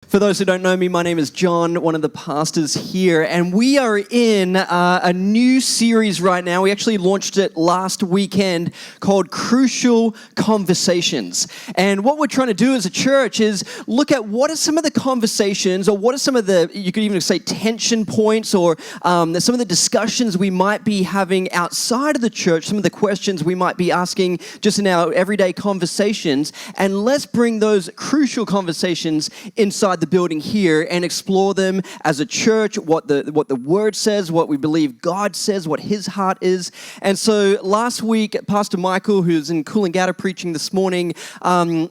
For those who don't know me, my name is Jon, one of the pastors here, and we are in a new series right now. We actually launched it last weekend called Crucial Conversations. And what we're trying to do as a church is look at what are some of the conversations, or what are some of the, you could even say tension points, or some of the discussions we might be having outside of the church, some of the questions we might be asking just in our everyday conversations, and let's bring those crucial conversations inside the building here and explore them as a church, what the word says, what we believe God says, what his heart is. And so last week, Pastor Michael, who's in Coolangatta preaching this morning,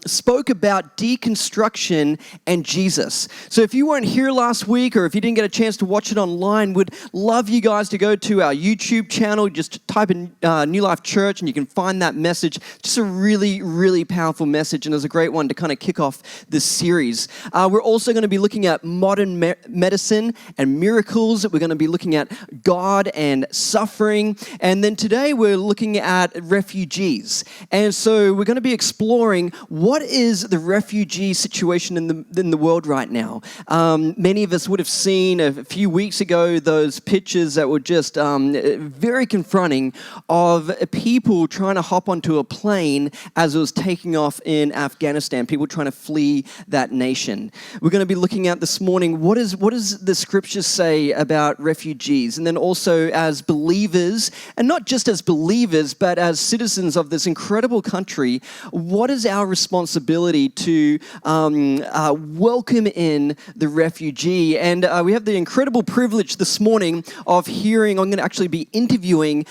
spoke about deconstruction and Jesus. So if you weren't here last week, or if you didn't get a chance to watch it online, would love you guys to go to our YouTube channel, just type in New Life Church and you can find that message. Just a really, really powerful message, and it was a great one to kind of kick off this series. We're also going to be looking at modern medicine and miracles. We're going to be looking at God and suffering. And then today we're looking at refugees. And so we're going to be exploring what is the refugee situation in the world right now. Many of us would have seen a few weeks ago those pictures that were just very confronting of people trying to hop onto a plane as it was taking off in Afghanistan, people trying to flee that nation. We're going to be looking at this morning, what does the scriptures say about refugees? And then also as believers, and not just as believers, but as citizens of this incredible country, what is our responsibility to welcome in the refugee? And we have the incredible privilege this morning of hearing, I'm going to actually be interviewing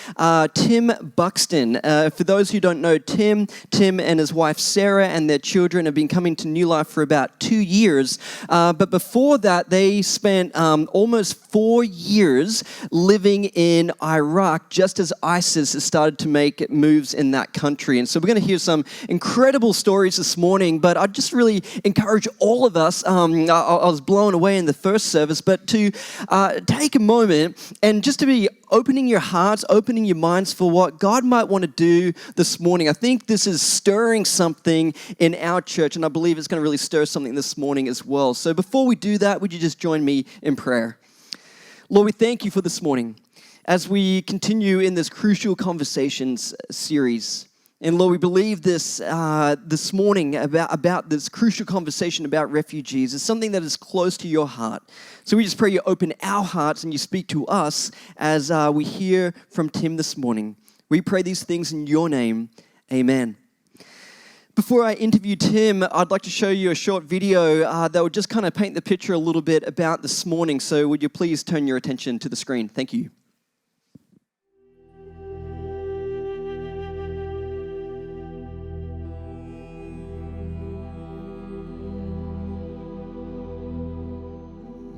Tim Buxton. For those who don't know Tim and his wife Sarah and their children have been coming to New Life for about 2 years. But before that, they spent almost 4 years living in Iraq, just as ISIS has started to make moves in that country. And so we're going to hear some incredible stories this morning, but I just really encourage all of us, I was blown away in the first service, but to take a moment and just to be opening your hearts, opening your minds for what God might want to do this morning. I think this is stirring something in our church, and I believe it's going to really stir something this morning as well. So before we do that, would you just join me in prayer? Lord, we thank you for this morning as we continue in this Crucial Conversations series. And Lord, we believe this morning about this crucial conversation about refugees is something that is close to your heart. So we just pray you open our hearts and you speak to us as we hear from Tim this morning. We pray these things in your name. Amen. Before I interview Tim, I'd like to show you a short video that will just kind of paint the picture a little bit about this morning. So would you please turn your attention to the screen? Thank you.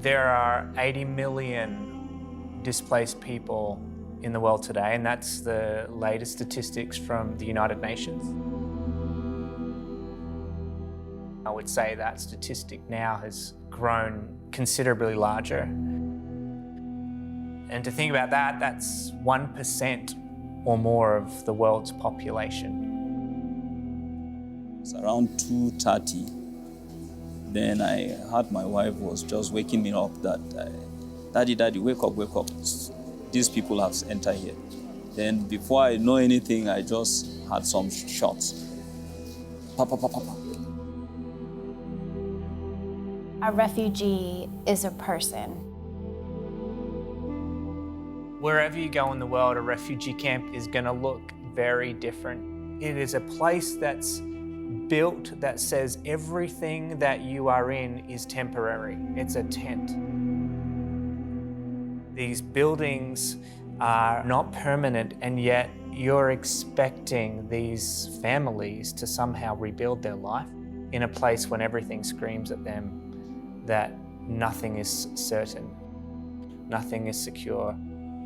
There are 80 million displaced people in the world today, and that's the latest statistics from the United Nations. I would say that statistic now has grown considerably larger. And to think about that, that's 1% or more of the world's population. It's around 2:30. Then I heard my wife was just waking me up that, Daddy, wake up. These people have entered here. Then before I know anything, I just had some shots. Papa. A refugee is a person. Wherever you go in the world, a refugee camp is going to look very different. It is a place that's built that says everything that you are in is temporary. It's a tent. These buildings are not permanent, and yet you're expecting these families to somehow rebuild their life in a place when everything screams at them that nothing is certain, nothing is secure.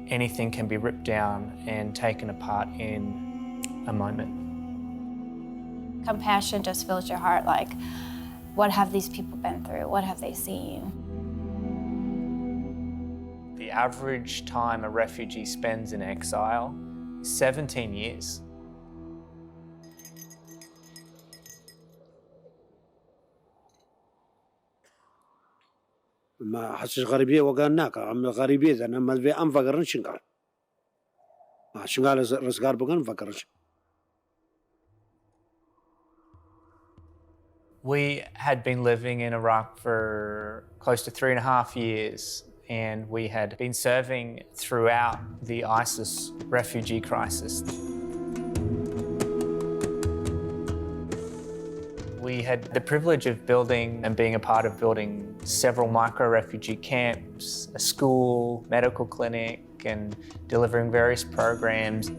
Anything can be ripped down and taken apart in a moment. Compassion just fills your heart, like, what have these people been through? What have they seen? The average time a refugee spends in exile is 17 years. ما حسش غريبية وقالناك عم غريبية أنا ما في أنفقرن شنقال ما شنقال رزقار بقن فقرنش. We had been living in Iraq for close to 3.5 years, and we had been serving throughout the ISIS refugee crisis. We had the privilege of building and being a part of building several micro-refugee camps, a school, medical clinic, and delivering various programs.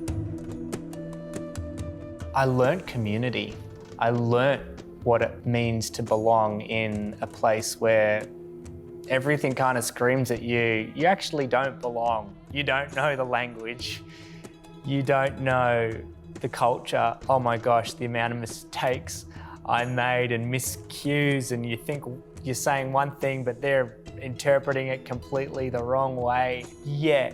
I learned community. I learned what it means to belong in a place where everything kind of screams at you. You actually don't belong. You don't know the language. You don't know the culture. Oh my gosh, the amount of mistakes I made and miscues, and you think you're saying one thing, but they're interpreting it completely the wrong way. Yet,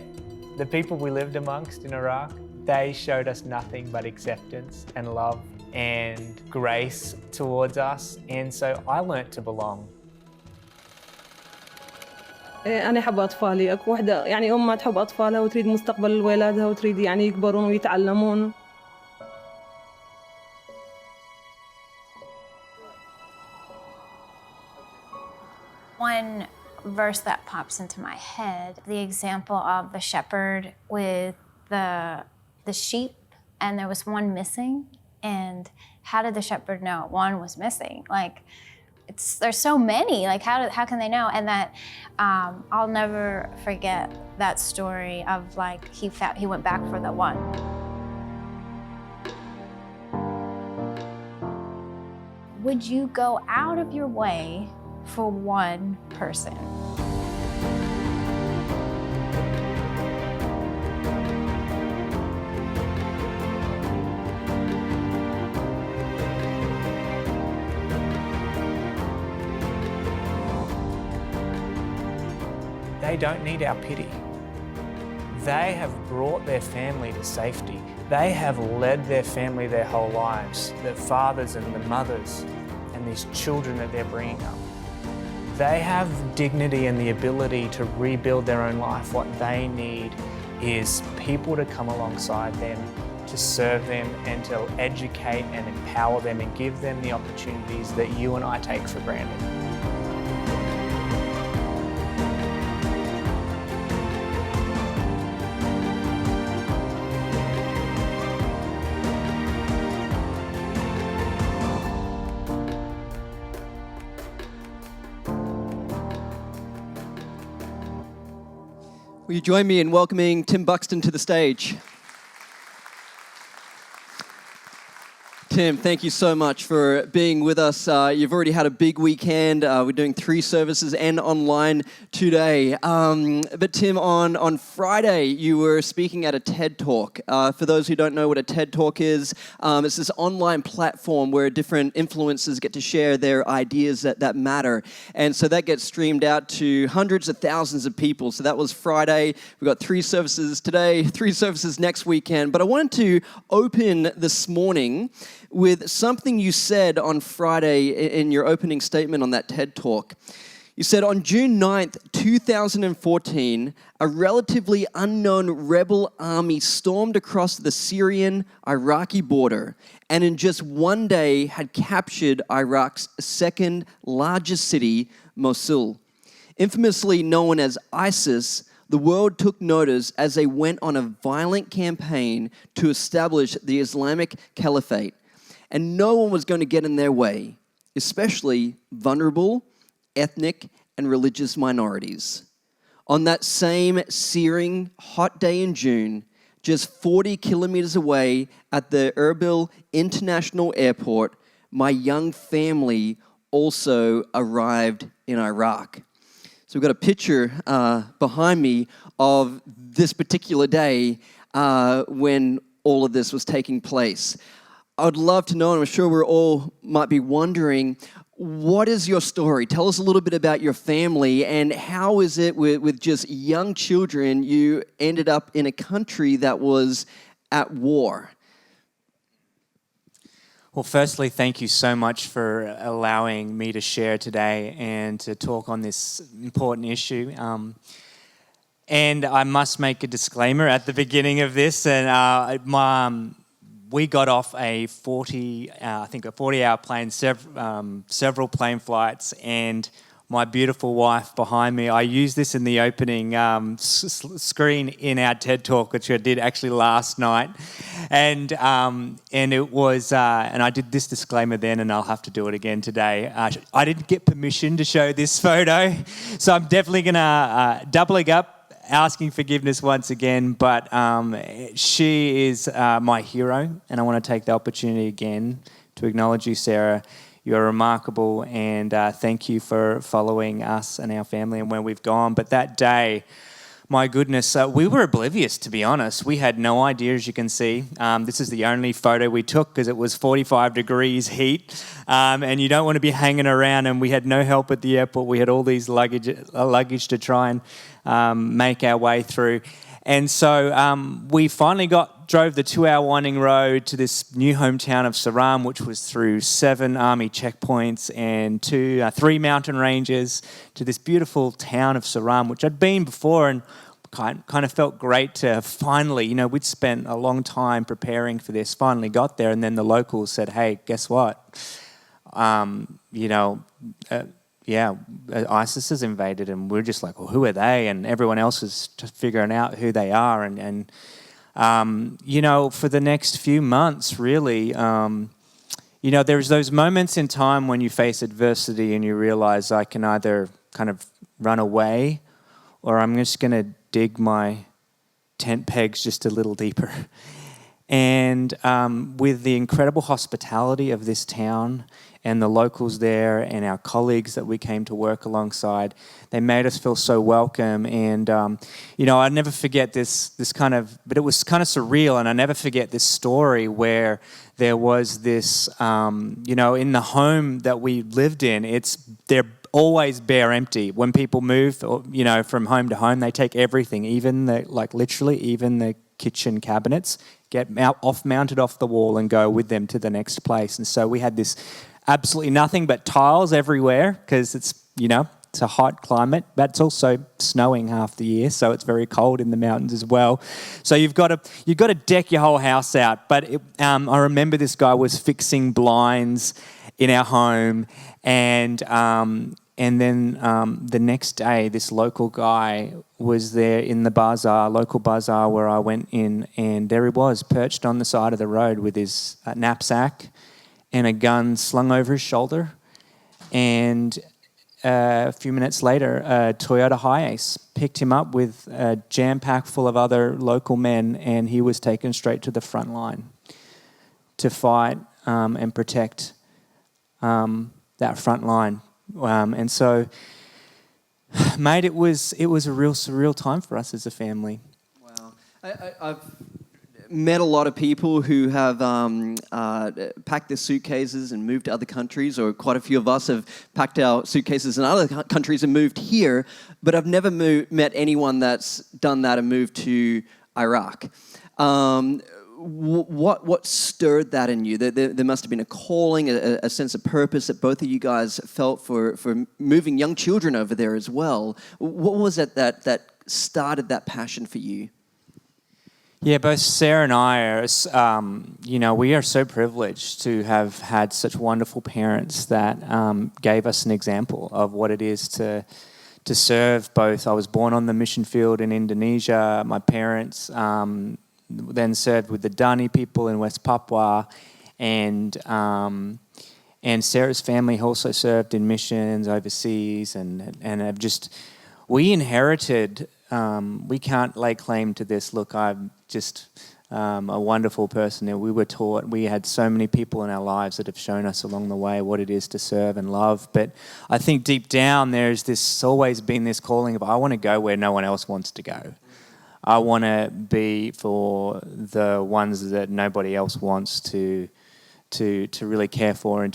the people we lived amongst in Iraq, they showed us nothing but acceptance and love and grace towards us, and so I learnt to belong. أنا أحب أطفالي، أكو وحدة يعني ما تحب أطفالها وتريد مستقبل ولادها وتريد يعني يكبرون ويتعلمون. One verse that pops into my head, the example of the shepherd with the sheep, and there was one missing, and how did the shepherd know one was missing? Like, there's so many, like how can they know? And that I'll never forget that story of like he went back for the one. Would you go out of your way for one person? They don't need our pity. They have brought their family to safety. They have led their family their whole lives, the fathers and the mothers and these children that they're bringing up. They have dignity and the ability to rebuild their own life. What they need is people to come alongside them, to serve them and to educate and empower them and give them the opportunities that you and I take for granted. Will you join me in welcoming Tim Buxton to the stage? Tim, thank you so much for being with us. You've already had a big weekend. We're doing 3 services and online today. But Tim, on Friday, you were speaking at a TED Talk. For those who don't know what a TED Talk is, it's this online platform where different influencers get to share their ideas that matter. And so that gets streamed out to hundreds of thousands of people. So that was Friday. We've got 3 services today, 3 services next weekend. But I wanted to open this morning with something you said on Friday in your opening statement on that TED Talk. You said, on June 9th, 2014, a relatively unknown rebel army stormed across the Syrian-Iraqi border and in just one day had captured Iraq's second largest city, Mosul. Infamously known as ISIS, the world took notice as they went on a violent campaign to establish the Islamic Caliphate. And no one was going to get in their way, especially vulnerable, ethnic, and religious minorities. On that same searing, hot day in June, just 40 kilometers away at the Erbil International Airport, my young family also arrived in Iraq. So we've got a picture behind me of this particular day when all of this was taking place. I'd love to know, and I'm sure we're all might be wondering, what is your story? Tell us a little bit about your family, and how is it with just young children, you ended up in a country that was at war? Well, firstly, thank you so much for allowing me to share today and to talk on this important issue. And I must make a disclaimer at the beginning of this. And we got off a 40-hour plane, several plane flights, and my beautiful wife behind me. I used this in the opening screen in our TED Talk, which I did actually last night, and it was. And I did this disclaimer then, and I'll have to do it again today. I didn't get permission to show this photo, so I'm definitely gonna doubling up, asking forgiveness once again. But she is my hero, and I want to take the opportunity again to acknowledge you, Sarah. You're remarkable, and thank you for following us and our family and where we've gone. But that day, my goodness, we were oblivious, to be honest. We had no idea, as you can see. This is the only photo we took because it was 45 degrees heat, and you don't want to be hanging around, and we had no help at the airport. We had all these luggage to try and make our way through. And so we finally drove the 2-hour winding road to this new hometown of Saram, which was through 7 army checkpoints and 3 mountain ranges, to this beautiful town of Saram, which I'd been before, and kind of felt great to finally, we'd spent a long time preparing for this, finally got there, and then the locals said, hey, guess what? ISIS has invaded, and we're just like, well, who are they? And everyone else is just figuring out who they are. And for the next few months, really, there's those moments in time when you face adversity and you realize I can either kind of run away or I'm just going to dig my tent pegs just a little deeper. And with the incredible hospitality of this town and the locals there and our colleagues that we came to work alongside, they made us feel so welcome. And, I'll never forget this but it was kind of surreal, and I never forget this story where there was this, in the home that we lived in, they're always bare empty. When people move, from home to home, they take everything, even the kitchen cabinets, get mounted off the wall and go with them to the next place. And so we had this absolutely nothing but tiles everywhere because it's a hot climate, but it's also snowing half the year, so it's very cold in the mountains as well. So you've got to deck your whole house out. But I remember this guy was fixing blinds in our home, and then the next day, this local guy was there in the local bazaar where I went in, and there he was, perched on the side of the road with his knapsack and a gun slung over his shoulder. And a few minutes later, a Toyota Hiace picked him up with a jam pack full of other local men, and he was taken straight to the front line to fight and protect that front line. And so, mate, it was a real surreal time for us as a family. Wow. I've met a lot of people who have packed their suitcases and moved to other countries, or quite a few of us have packed our suitcases in other countries and moved here, but I've never met anyone that's done that and moved to Iraq. What stirred that in you? There must have been a calling, a sense of purpose that both of you guys felt for moving young children over there as well. What was it that started that passion for you? Yeah, both Sarah and I are, we are so privileged to have had such wonderful parents that gave us an example of what it is to serve both. I was born on the mission field in Indonesia. My parents then served with the Dani people in West Papua, and Sarah's family also served in missions overseas, and have we inherited. We can't lay claim to this. Look, I'm just a wonderful person. We were taught, we had so many people in our lives that have shown us along the way what it is to serve and love. But I think deep down there's always been this calling of, I want to go where no one else wants to go. I want to be for the ones that nobody else wants to really care for and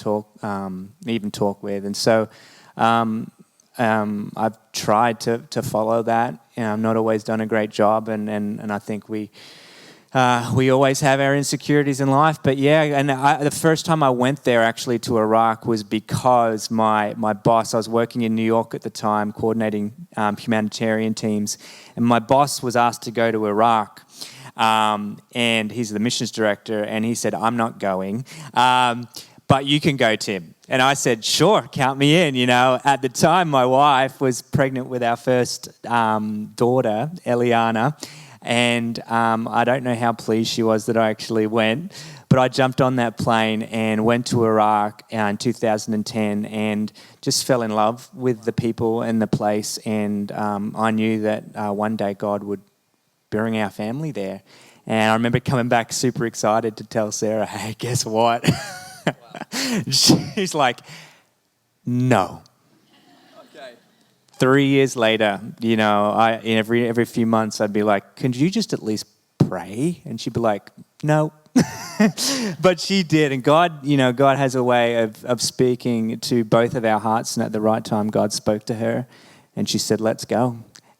even talk with. And so I've tried to follow that. I've not always done a great job, and I think we We always have our insecurities in life, but yeah, and the first time I went there actually to Iraq was because my boss, I was working in New York at the time, coordinating humanitarian teams, and my boss was asked to go to Iraq, and he's the missions director, and he said, I'm not going, but you can go, Tim. And I said, sure, count me in. At the time, my wife was pregnant with our first daughter, Eliana, and I don't know how pleased she was that I actually went, but I jumped on that plane and went to Iraq in 2010 and just fell in love with the people and the place, and I knew that one day God would bring our family there. And I remember coming back super excited to tell Sarah, hey, guess what? She's like, no. 3 years later, every few months I'd be like, could you just at least pray? And she'd be like, no. But she did. And God has a way of speaking to both of our hearts. And at the right time, God spoke to her and she said, let's go.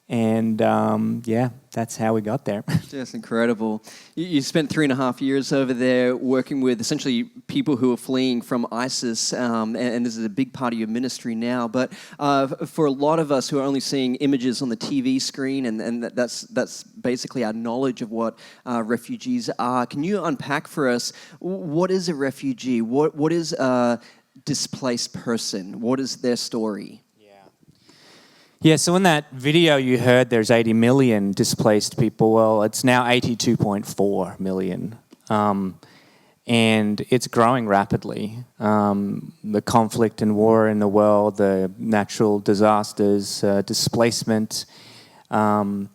And that's how we got there. That's incredible. You spent 3.5 years over there working with essentially people who are fleeing from ISIS, and this is a big part of your ministry now. But for a lot of us who are only seeing images on the TV screen, and that's basically our knowledge of what refugees are, can you unpack for us what is a refugee? What is a displaced person? What is their story? Yeah, so in that video you heard there's 80 million displaced people. Well, it's now 82.4 million. And it's growing rapidly. The conflict and war in the world, the natural disasters, displacement. 40%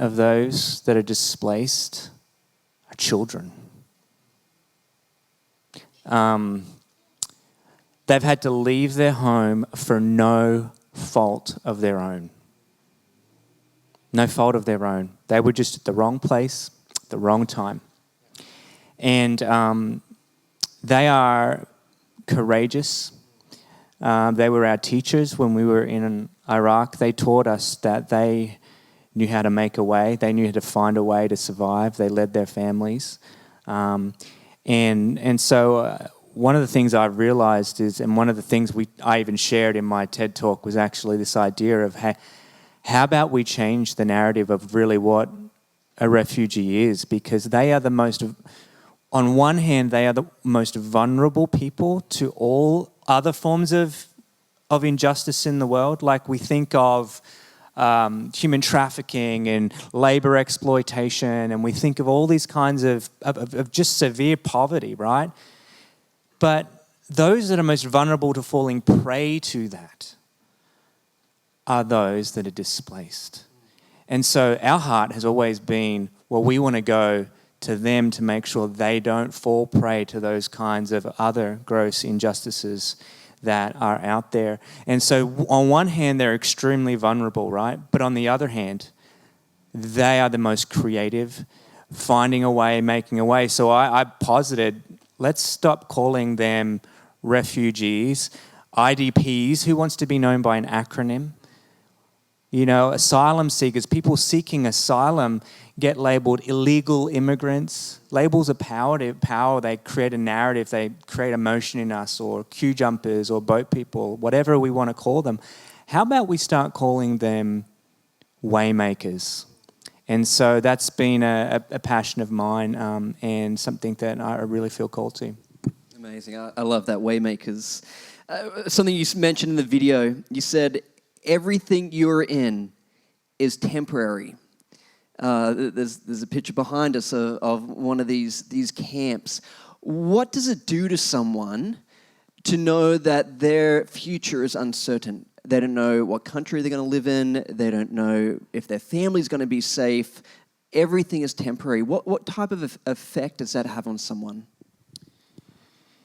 of those that are displaced are children. They've had to leave their home for no fault of their own. No fault of their own. They were just at the wrong place, at the wrong time. And they are courageous. They were our teachers when we were in Iraq. They taught us that they knew how to make a way. They knew how to find a way to survive. They led their families. And so one of the things I've realized is, and one of the things I even shared in my TED Talk was actually this idea of how about we change the narrative of really what a refugee is, because they are on one hand, they are the most vulnerable people to all other forms of injustice in the world. Like we think of human trafficking and labor exploitation, and we think of all these kinds of just severe poverty, right? But those that are most vulnerable to falling prey to that are those that are displaced. And so our heart has always been, well, we want to go to them to make sure they don't fall prey to those kinds of other gross injustices that are out there. And so on one hand, they're extremely vulnerable, right? But on the other hand, they are the most creative, finding a way, making a way. So I posited, let's stop calling them refugees, IDPs. Who wants to be known by an acronym? Asylum seekers, people seeking asylum get labeled illegal immigrants. Labels are power. They create a narrative. They create emotion in us, or queue jumpers or boat people, whatever we want to call them. How about we start calling them waymakers? And so that's been a passion of mine, and something that I really feel called to. Amazing. I love that, waymakers. Something you mentioned in the video, you said, everything you're in is temporary. There's a picture behind us of one of these camps. What does it do to someone to know that their future is uncertain? They don't know what country they're going to live in. They don't know if their family's going to be safe. Everything is temporary. What type of effect does that have on someone?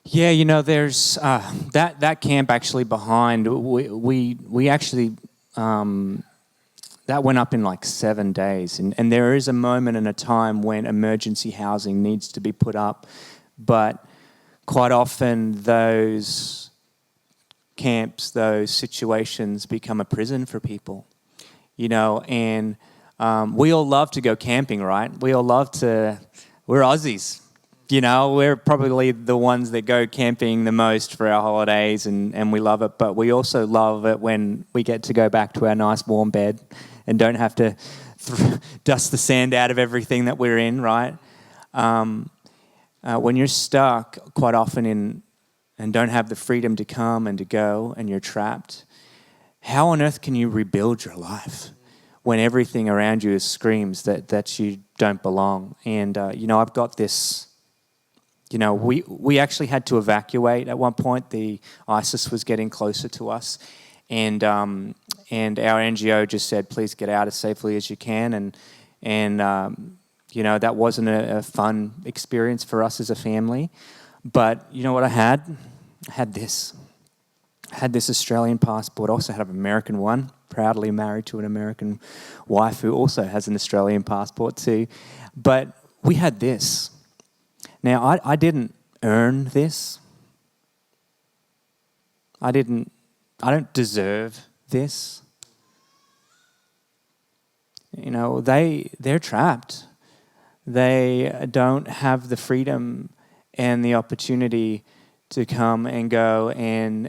Yeah, there's that camp actually behind. We actually that went up in like 7 days, and there is a moment and a time when emergency housing needs to be put up, but quite often those camps, those situations become a prison for people, and we all love to go camping, right? We're Aussies. We're probably the ones that go camping the most for our holidays, and we love it. But we also love it when we get to go back to our nice warm bed and don't have to dust the sand out of everything that we're in, right? When you're stuck quite often and don't have the freedom to come and to go and you're trapped, how on earth can you rebuild your life when everything around you screams that you don't belong? And, I've got this... we actually had to evacuate at one point. The ISIS was getting closer to us, and our NGO just said, "Please get out as safely as you can." And that wasn't a fun experience for us as a family. But you know what I had? I had this. I had this Australian passport. I also had an American one. Proudly married to an American wife who also has an Australian passport too. But we had this. Now, I didn't earn this. I don't deserve this. They're trapped. They don't have the freedom and the opportunity to come and go, and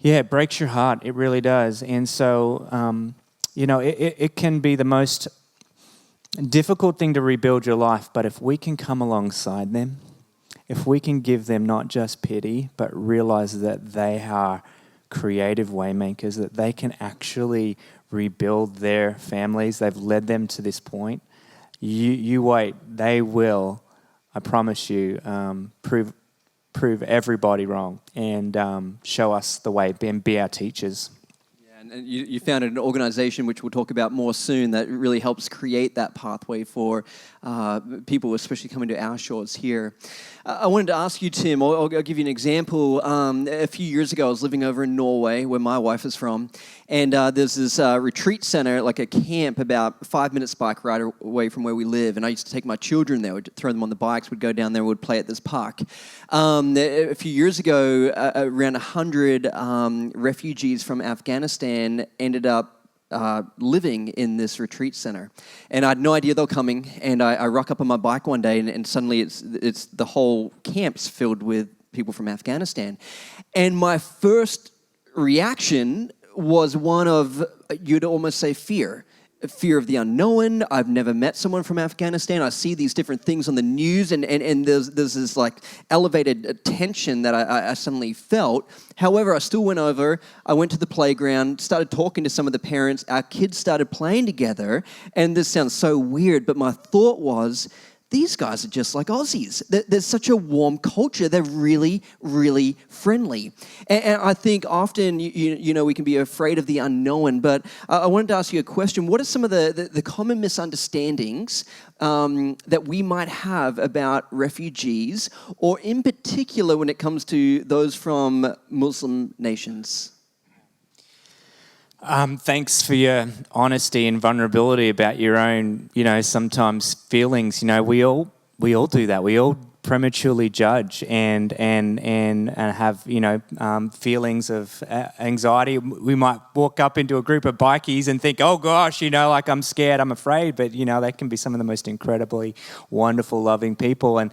it breaks your heart. It really does. And so, it can be the most difficult thing to rebuild your life, but if we can come alongside them, if we can give them not just pity, but realize that they are creative waymakers, that they can actually rebuild their families, they've led them to this point, you wait, they will, I promise you, prove everybody wrong and show us the way, and be our teachers. And you founded an organization, which we'll talk about more soon, that really helps create that pathway for people, especially coming to our shores here. I wanted to ask you, Tim, I'll give you an example. A few years ago, I was living over in Norway, where my wife is from, and there's this retreat center, like a camp, about 5 minutes bike ride away from where we live. And I used to take my children there, would throw them on the bikes, would go down there, would play at this park. A few years ago, around 100 refugees from Afghanistan ended up living in this retreat center, and I had no idea they were coming. And I rock up on my bike one day, and suddenly it's the whole camp's filled with people from Afghanistan. And my first reaction was one of, you'd almost say, fear of the unknown. I've never met someone from Afghanistan. I see these different things on the news, and there's this like elevated tension that I suddenly felt. However, I still went over. I went to the playground, started talking to some of the parents. Our kids started playing together, and this sounds so weird, but my thought was, these guys are just like Aussies. There's such a warm culture. They're really, really friendly. And I think often, we can be afraid of the unknown, but I wanted to ask you a question. What are some of the common misunderstandings that we might have about refugees, or in particular when it comes to those from Muslim nations? Thanks for your honesty and vulnerability about your own, sometimes feelings. We all do that. We all prematurely judge and have, feelings of anxiety. We might walk up into a group of bikies and think, oh gosh, like I'm scared, I'm afraid. But, they can be some of the most incredibly wonderful, loving people. And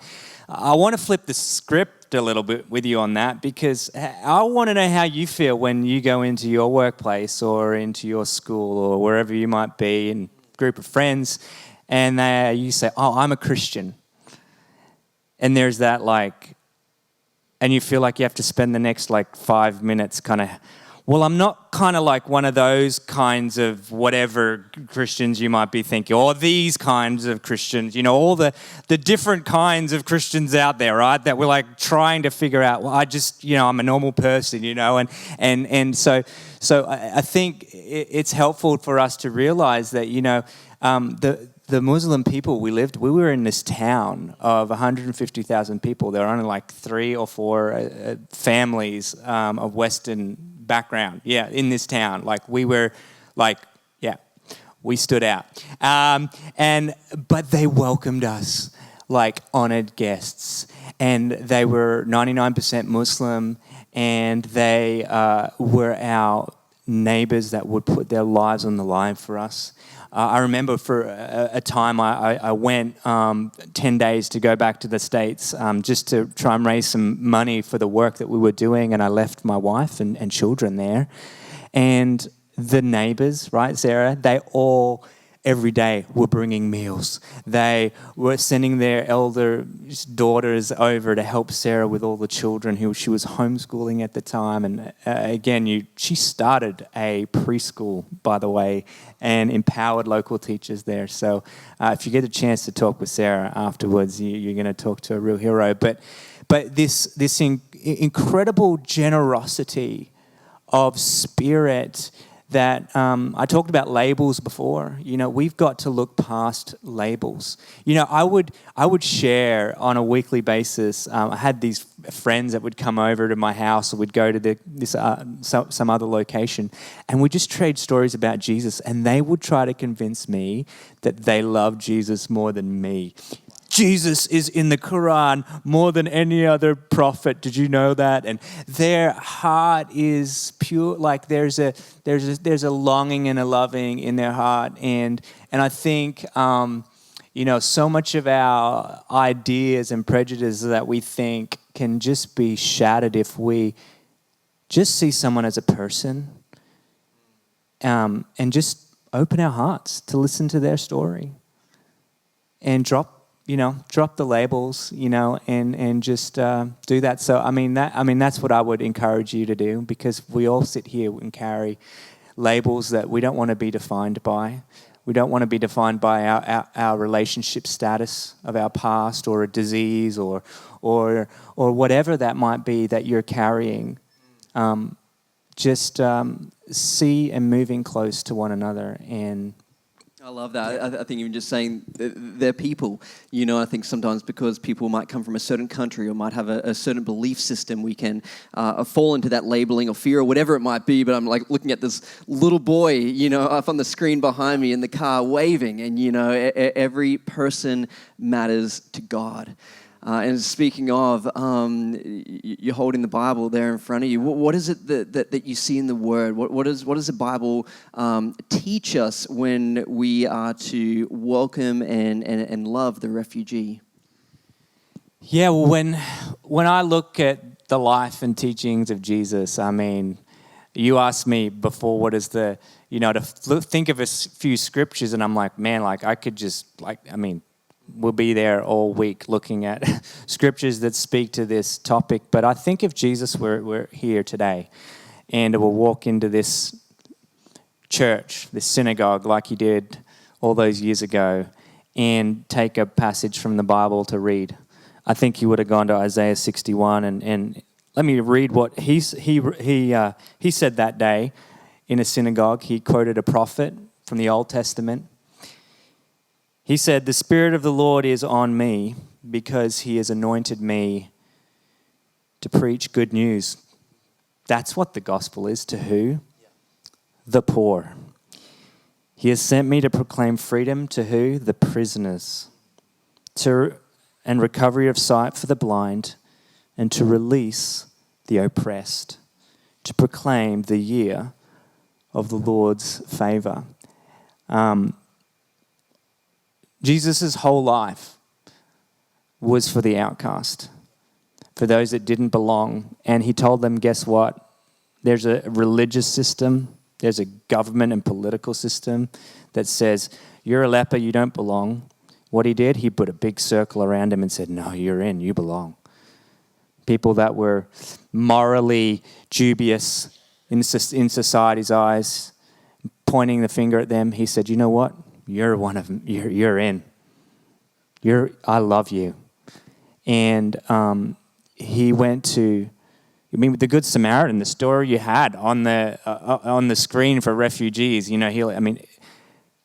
I want to flip the script a little bit with you on that, because I want to know how you feel when you go into your workplace or into your school or wherever you might be in a group of friends, and you say, oh, I'm a Christian. And there's that and you feel like you have to spend the next 5 minutes kind of, well, I'm not kind of like one of those kinds of whatever Christians you might be thinking, or these kinds of Christians, all the different kinds of Christians out there, right? That we're trying to figure out, well, I just, I'm a normal person, and so I think it's helpful for us to realize that, the Muslim people we were in this town of 150,000 people. There were only 3 or 4 families of Western background, in this town. We stood out. But they welcomed us like honored guests. And they were 99% Muslim, and they were our neighbors that would put their lives on the line for us. I remember for a time I went 10 days to go back to the States just to try and raise some money for the work that we were doing, and I left my wife and children there. And the neighbors, right, Sarah, they all every day were bringing meals. They were sending their elder daughters over to help Sarah with all the children who she was homeschooling at the time. And again, she started a preschool, by the way, and empowered local teachers there. So if you get a chance to talk with Sarah afterwards, you're going to talk to a real hero. But this incredible generosity of spirit that I talked about labels before. You know, we've got to look past labels. You know, I would share on a weekly basis. I had these friends that would come over to my house, or we'd go to some other location, and we'd just trade stories about Jesus, and they would try to convince me that they love Jesus more than me. Jesus is in the Quran more than any other prophet. Did you know that? And their heart is pure. Like there's a longing and a loving in their heart. And I think so much of our ideas and prejudices that we think can just be shattered if we just see someone as a person, and just open our hearts to listen to their story and drop the labels, and just do that. So, that's what I would encourage you to do, because we all sit here and carry labels that we don't want to be defined by. We don't want to be defined by our relationship status of our past, or a disease, or whatever that might be that you're carrying. See and moving close to one another. And I love that. I think even just saying they're people, I think sometimes because people might come from a certain country or might have a certain belief system, we can fall into that labeling or fear or whatever it might be. But I'm like looking at this little boy, up on the screen behind me in the car waving, and, every person matters to God. And speaking of, you're holding the Bible there in front of you. What is it that you see in the Word? What does the Bible teach us when we are to welcome and love the refugee? Yeah, well, when I look at the life and teachings of Jesus, you asked me before, what is to think of a few scriptures, and I'm like, man, I could just we'll be there all week looking at scriptures that speak to this topic. But I think if Jesus were here today and we'll walk into this church, this synagogue, like he did all those years ago, and take a passage from the Bible to read, I think he would have gone to Isaiah 61. And let me read what he said that day in a synagogue. He quoted a prophet from the Old Testament. He said, "The Spirit of the Lord is on me, because he has anointed me to preach good news." That's what the gospel is. To who? The poor. He has sent me to proclaim freedom to who? The prisoners. And recovery of sight for the blind, and to release the oppressed. To proclaim the year of the Lord's favor. Jesus' whole life was for the outcast, for those that didn't belong. And he told them, guess what? There's a religious system, there's a government and political system that says, you're a leper, you don't belong. What he did, he put a big circle around him and said, no, you're in, you belong. People that were morally dubious in society's eyes, pointing the finger at them, he said, you know what? You're one of them. You're in. I love you. And he went to, the Good Samaritan, the story you had on the screen for refugees.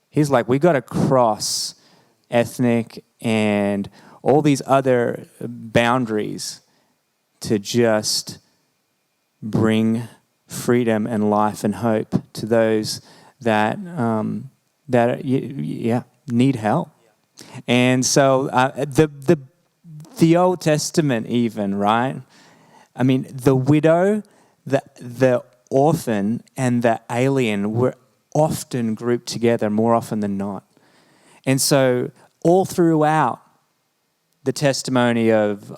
He's like, we got to cross ethnic and all these other boundaries to just bring freedom and life and hope to those that need help. And so the Old Testament even, right? The widow, the orphan and the alien were often grouped together more often than not. And so all throughout the testimony of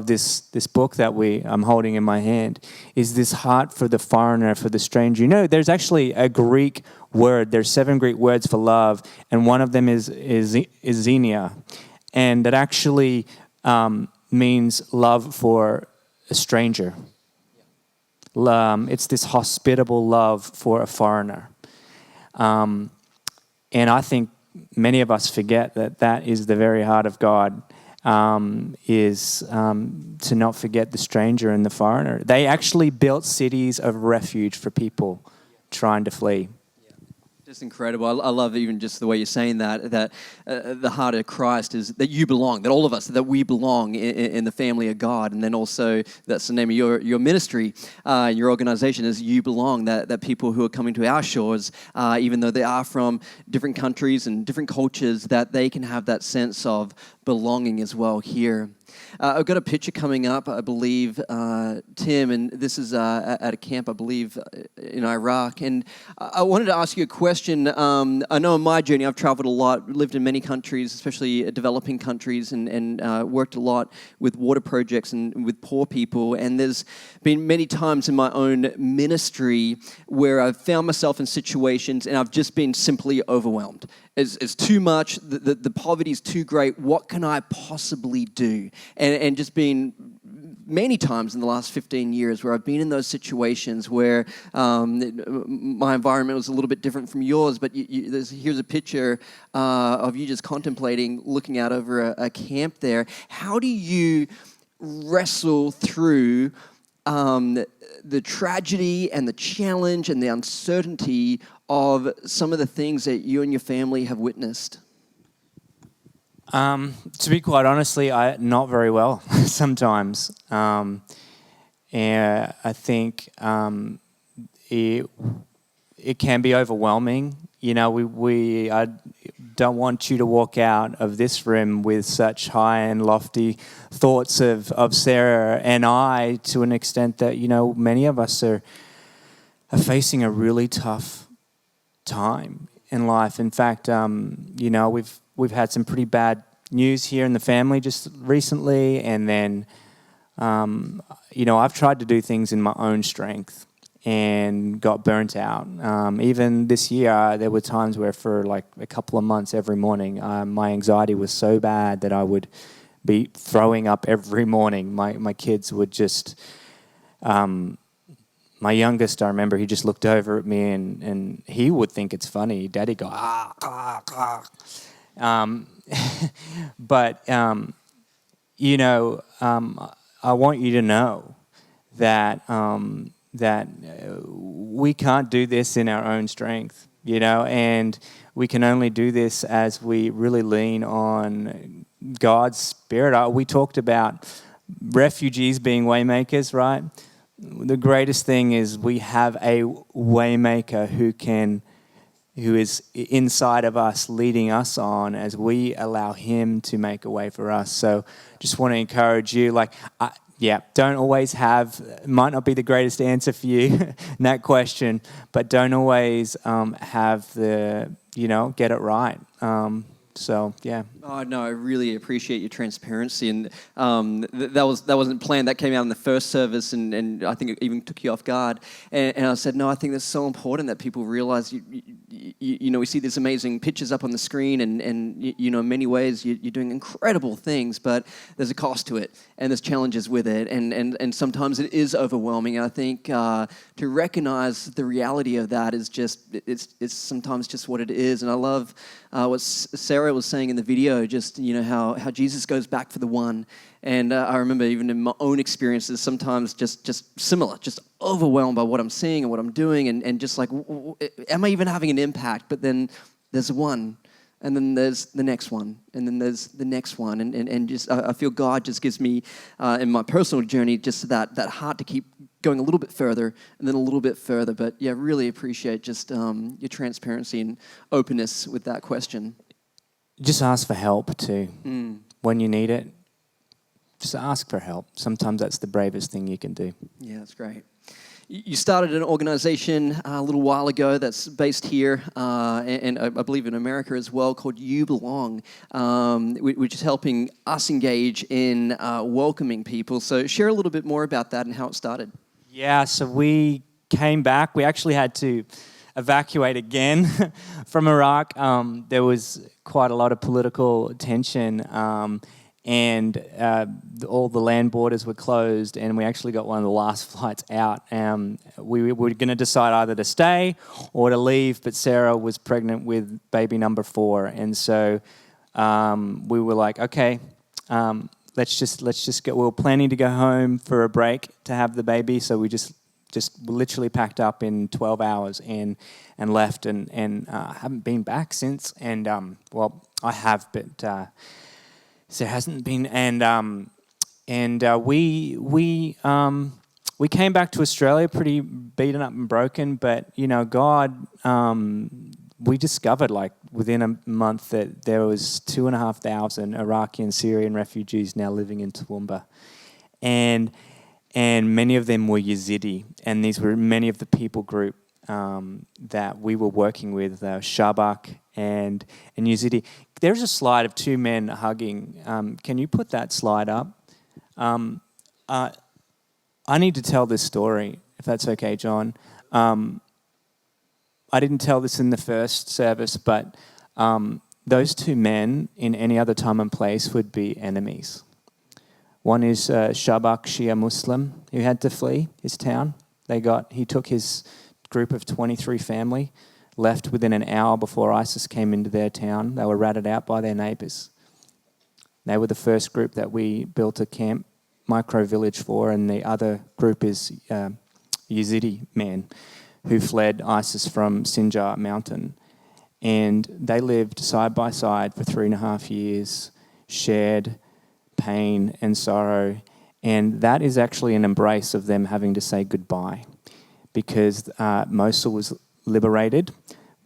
this book that I'm holding in my hand is this heart for the foreigner, for the stranger. You know, there's actually a Greek word. There's 7 Greek words for love, and one of them is xenia, and that actually means love for a stranger. It's this hospitable love for a foreigner. And I think many of us forget that is the very heart of God, is to not forget the stranger and the foreigner. They actually built cities of refuge for people trying to flee. Just incredible. I love even just the way you're saying that the heart of Christ is that you belong, that all of us, that we belong in the family of God. And then also, that's the name of your ministry, your organization, is you belong, that people who are coming to our shores, even though they are from different countries and different cultures, that they can have that sense of belonging as well here. I've got a picture coming up, I believe, Tim, and this is at a camp, I believe, in Iraq. And I wanted to ask you a question. I know on my journey, I've traveled a lot, lived in many countries, especially developing countries, and worked a lot with water projects and with poor people. And there's been many times in my own ministry where I've found myself in situations and I've just been simply overwhelmed. It's too much, the poverty is too great, what can I possibly do? And just been many times in the last 15 years where I've been in those situations where my environment was a little bit different from yours, but here's a picture of you just contemplating, looking out over a camp there. How do you wrestle through the tragedy and the challenge and the uncertainty of some of the things that you and your family have witnessed? To be quite honestly, not very well sometimes. And I think it can be overwhelming. You know, I don't want you to walk out of this room with such high and lofty thoughts of Sarah and I, to an extent that, you know, many of us are facing a really tough time in life. In fact, you know, we've had some pretty bad news here in the family just recently, and then, you know, I've tried to do things in my own strength and got burnt out. Even this year, there were times where for like a couple of months every morning, my anxiety was so bad that I would be throwing up every morning. My kids would just... my youngest, I remember, he just looked over at me and he would think it's funny. Daddy go, But, you know, I want you to know that we can't do this in our own strength, you know, and we can only do this as we really lean on God's Spirit. We talked about refugees being waymakers, right? The greatest thing is we have a waymaker who is inside of us, leading us on as we allow him to make a way for us. So just want to encourage you, don't always might not be the greatest answer for you in that question, but don't always have get it right. So, yeah. Oh, no, I really appreciate your transparency. And that wasn't planned. That came out in the first service, and I think it even took you off guard. And I said, no, I think that's so important that people realize, you know, we see these amazing pictures up on the screen, and you know, in many ways, you're doing incredible things, but there's a cost to it, and there's challenges with it, and sometimes it is overwhelming. And I think to recognize the reality of that is just, it's sometimes just what it is. And I love what Sarah was saying in the video, just, you know, how Jesus goes back for the one. And I remember even in my own experiences, sometimes just similar, just overwhelmed by what I'm seeing and what I'm doing, and just like, am I even having an impact? But then there's one, and then there's the next one, and then there's the next one, and just I feel God just gives me in my personal journey just that heart to keep going a little bit further and then a little bit further. But yeah, really appreciate just your transparency and openness with that question. Just ask for help too when you need it. just ask for help. Sometimes that's the bravest thing you can do. Yeah, that's great. You started an organization a little while ago that's based here and I believe in America as well, called You Belong, which is helping us engage in welcoming people. So share a little bit more about that and how it started. Yeah, so we came back. We actually had to evacuate again from Iraq. There was quite a lot of political tension. And all the land borders were closed, and we actually got one of the last flights out. We were going to decide either to stay or to leave, but Sarah was pregnant with baby number 4, and so we were like, okay, let's just go. We were planning to go home for a break to have the baby, so we just literally packed up in 12 hours and left, and haven't been back since. And well, I have, but. There hasn't been, and we came back to Australia pretty beaten up and broken, but God, we discovered like within a month that there was 2,500 Iraqi and Syrian refugees now living in Toowoomba, and many of them were Yazidi, and these were many of the people group that we were working with, Shabak and Yazidi. There's a slide of 2 men hugging. Can you put that slide up? I need to tell this story, if that's okay, John. I didn't tell this in the first service, but those 2 men in any other time and place would be enemies. One is Shabak, Shia Muslim, who had to flee his town. He took his group of 23 family, left within an hour before ISIS came into their town. They were ratted out by their neighbours. They were the first group that we built a camp, micro-village for, and the other group is Yazidi men who fled ISIS from Sinjar mountain. And they lived side by side for 3.5 years, shared pain and sorrow, and that is actually an embrace of them having to say goodbye, because Mosul was liberated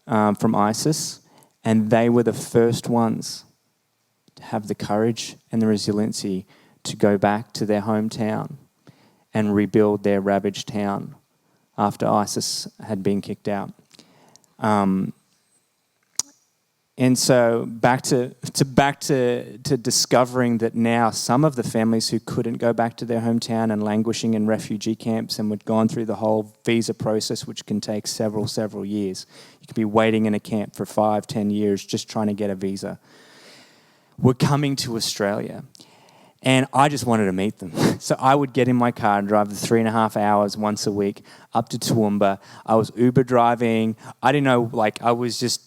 from ISIS, and they were the first ones to have the courage and the resiliency to go back to their hometown and rebuild their ravaged town after ISIS had been kicked out. And so back to discovering that now some of the families who couldn't go back to their hometown and languishing in refugee camps and had gone through the whole visa process, which can take several years. You could be waiting in a camp for 5-10 years just trying to get a visa. Were coming to Australia. And I just wanted to meet them. So I would get in my car and drive the 3.5 hours once a week up to Toowoomba. I was Uber driving. I didn't know,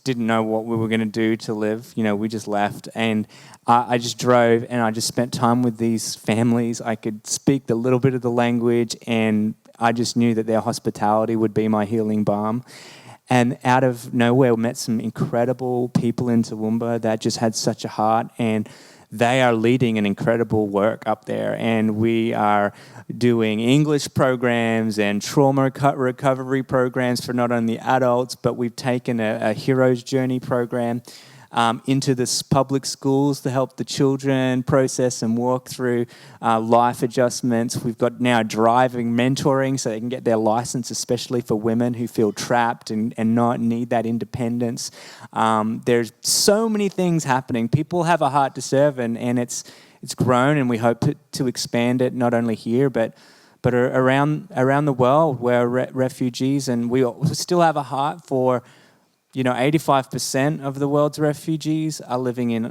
didn't know what we were going to do to live. We just left. And I just drove and I just spent time with these families. I could speak a little bit of the language, and I just knew that their hospitality would be my healing balm. And out of nowhere, we met some incredible people in Toowoomba that just had such a heart, and they are leading an incredible work up there, and we are doing English programs and trauma recovery programs for not only adults, but we've taken a Hero's Journey program into the public schools to help the children process and walk through life adjustments. We've got now driving mentoring so they can get their license, especially for women who feel trapped and not need that independence. There's so many things happening. People have a heart to serve, and it's grown, and we hope to expand it not only here, but around the world where refugees, and we still have a heart for 85% of the world's refugees are living in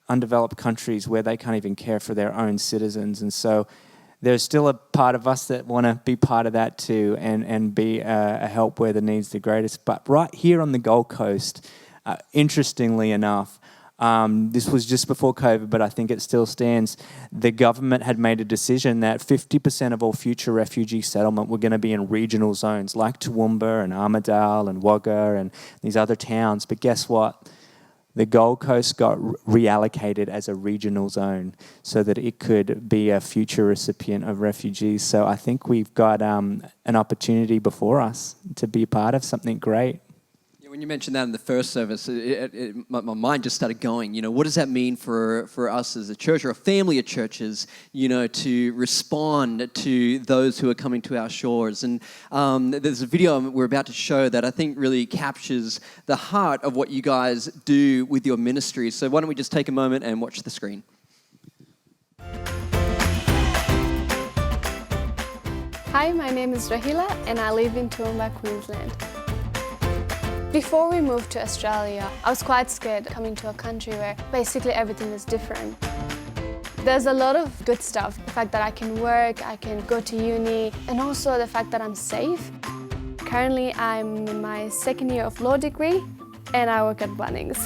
undeveloped countries where they can't even care for their own citizens. And so there's still a part of us that want to be part of that too, and be a help where the need's the greatest. But right here on the Gold Coast, interestingly enough, this was just before COVID, but I think it still stands. The government had made a decision that 50% of all future refugee settlement were going to be in regional zones like Toowoomba and Armidale and Wagga and these other towns. But guess what? The Gold Coast got reallocated as a regional zone so that it could be a future recipient of refugees. So I think we've got an opportunity before us to be part of something great. When you mentioned that in the first service, my mind just started going, what does that mean for us as a church or a family of churches, to respond to those who are coming to our shores? And there's a video we're about to show that I think really captures the heart of what you guys do with your ministry. So why don't we just take a moment and watch the screen? Hi, my name is Rahila and I live in Toowoomba, Queensland. Before we moved to Australia, I was quite scared coming to a country where basically everything is different. There's a lot of good stuff, the fact that I can work, I can go to uni, and also the fact that I'm safe. Currently, I'm in my second year of law degree and I work at Bunnings.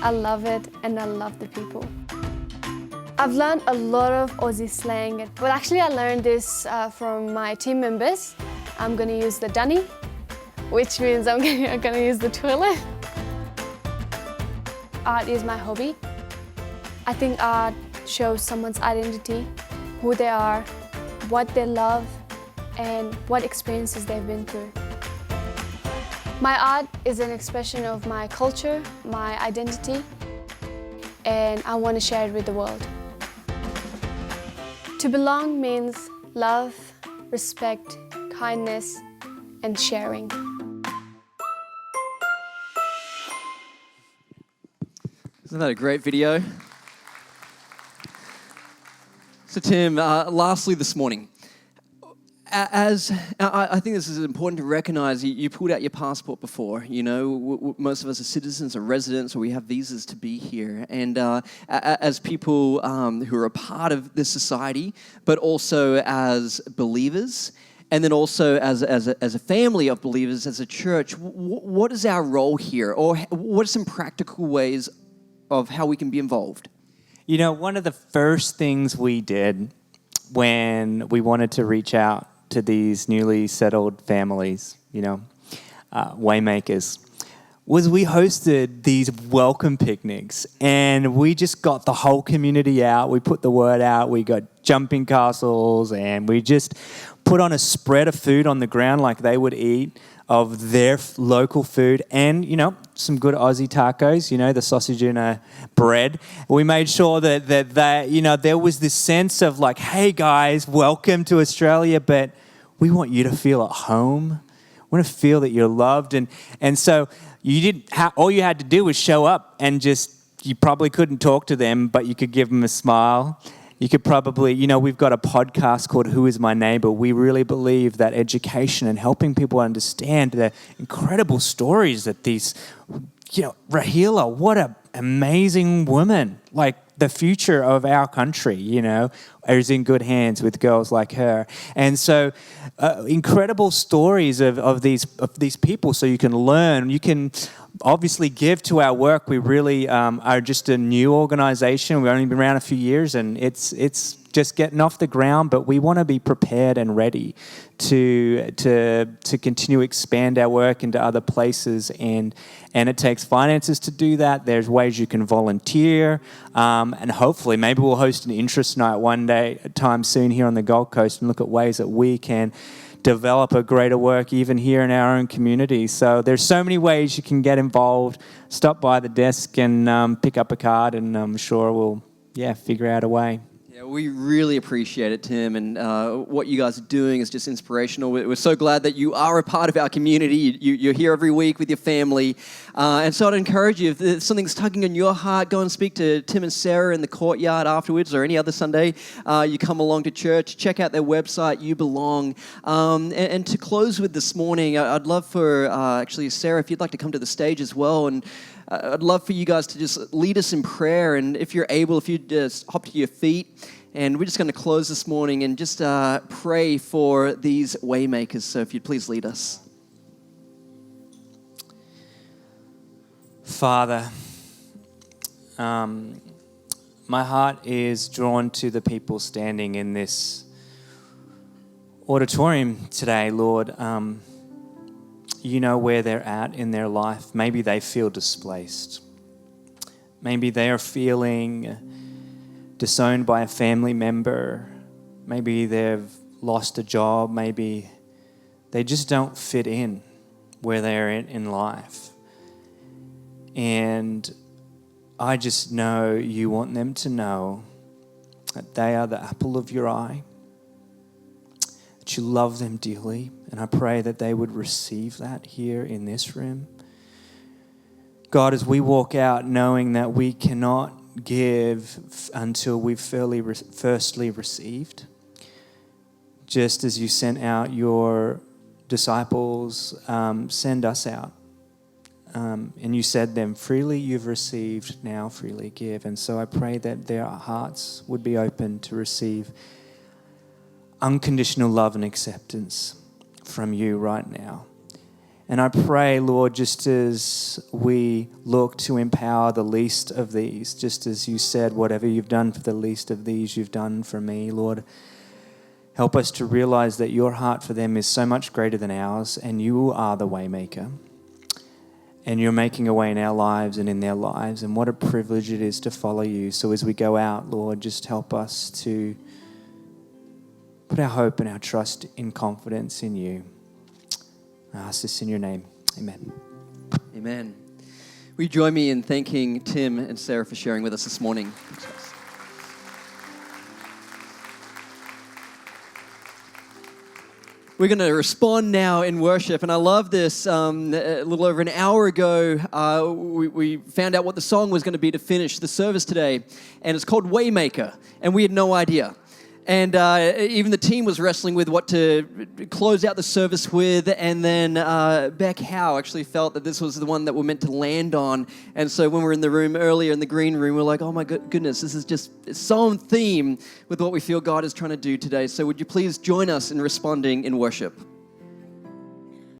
I love it and I love the people. I've learned a lot of Aussie slang. Well, actually, I learned this from my team members. I'm going to use the dunny, which means I'm going to use the toilet. Art is my hobby. I think art shows someone's identity, who they are, what they love, and what experiences they've been through. My art is an expression of my culture, my identity, and I want to share it with the world. To belong means love, respect, kindness, and sharing. Isn't that a great video? So Tim, lastly this morning, as I think this is important to recognize, you pulled out your passport before. Most of us are citizens or residents, or we have visas to be here. And as people who are a part of this society, but also as believers, and then also as a family of believers, as a church, what is our role here? Or what are some practical ways of how we can be involved? One of the first things we did when we wanted to reach out to these newly settled families, waymakers, was we hosted these welcome picnics, and we just got the whole community out. We put the word out. We got jumping castles, and we just put on a spread of food on the ground like they would eat of their local food, and some good Aussie tacos, the sausage and a bread. We made sure that there was this sense of like, hey guys, welcome to Australia, but we want you to feel at home. We want to feel that you're loved, and so you didn't. All you had to do was show up, and you probably couldn't talk to them, but you could give them a smile. You could probably, we've got a podcast called Who Is My Neighbor? We really believe that education and helping people understand the incredible stories that these, Rahila, what an amazing woman. Like the future of our country, is in good hands with girls like her. And so incredible stories of these people, so you can learn. You can obviously give to our work. We really are just a new organization. We've only been around a few years, and it's just getting off the ground, but we want to be prepared and ready to continue to expand our work into other places, and it takes finances to do that. There's ways you can volunteer, and hopefully maybe we'll host an interest night one time soon here on the Gold Coast and look at ways that we can develop a greater work even here in our own community. So there's so many ways you can get involved. Stop by the desk and pick up a card, and I'm sure we'll figure out a way. Yeah, we really appreciate it, Tim, and what you guys are doing is just inspirational. We're so glad that you are a part of our community. You're here every week with your family, and so I'd encourage you, if something's tugging on your heart, go and speak to Tim and Sarah in the courtyard afterwards, or any other Sunday you come along to church. Check out their website, You Belong. And to close with this morning, I'd love for, actually, Sarah, if you'd like to come to the stage as well, and I'd love for you guys to just lead us in prayer, and if you're able, if you just hop to your feet, and we're just going to close this morning and just pray for these waymakers. So if you'd please lead us. Father, my heart is drawn to the people standing in this auditorium today, Lord. You know where they're at in their life. Maybe they feel displaced. Maybe they are feeling disowned by a family member. Maybe they've lost a job. Maybe they just don't fit in. where they're in life. And I just know you want them to know that they are the apple of your eye, that you love them dearly. And I pray that they would receive that here in this room. God, as we walk out knowing that we cannot give until we've firstly received, just as you sent out your disciples, send us out. And you said them, freely you've received, now freely give. And so I pray that their hearts would be open to receive unconditional love and acceptance from you right now. And I pray, Lord, just as we look to empower the least of these, just as you said, whatever you've done for the least of these, you've done for me, Lord, help us to realize that your heart for them is so much greater than ours, and you are the way maker. And you're making a way in our lives and in their lives, and what a privilege it is to follow you. So as we go out, Lord, just help us to put our hope and our trust in confidence in you. I ask this in your name. Amen. Amen. Will you join me in thanking Tim and Sarah for sharing with us this morning? We're going to respond now in worship, and I love this. A little over an hour ago, we found out what the song was going to be to finish the service today, and it's called Waymaker, and we had no idea. And even the team was wrestling with what to close out the service with. And then Beck Howe actually felt that this was the one that we're meant to land on. And so when we were in the room earlier, in the green room, we're like, oh my goodness, this is just so on theme with what we feel God is trying to do today. So would you please join us in responding in worship?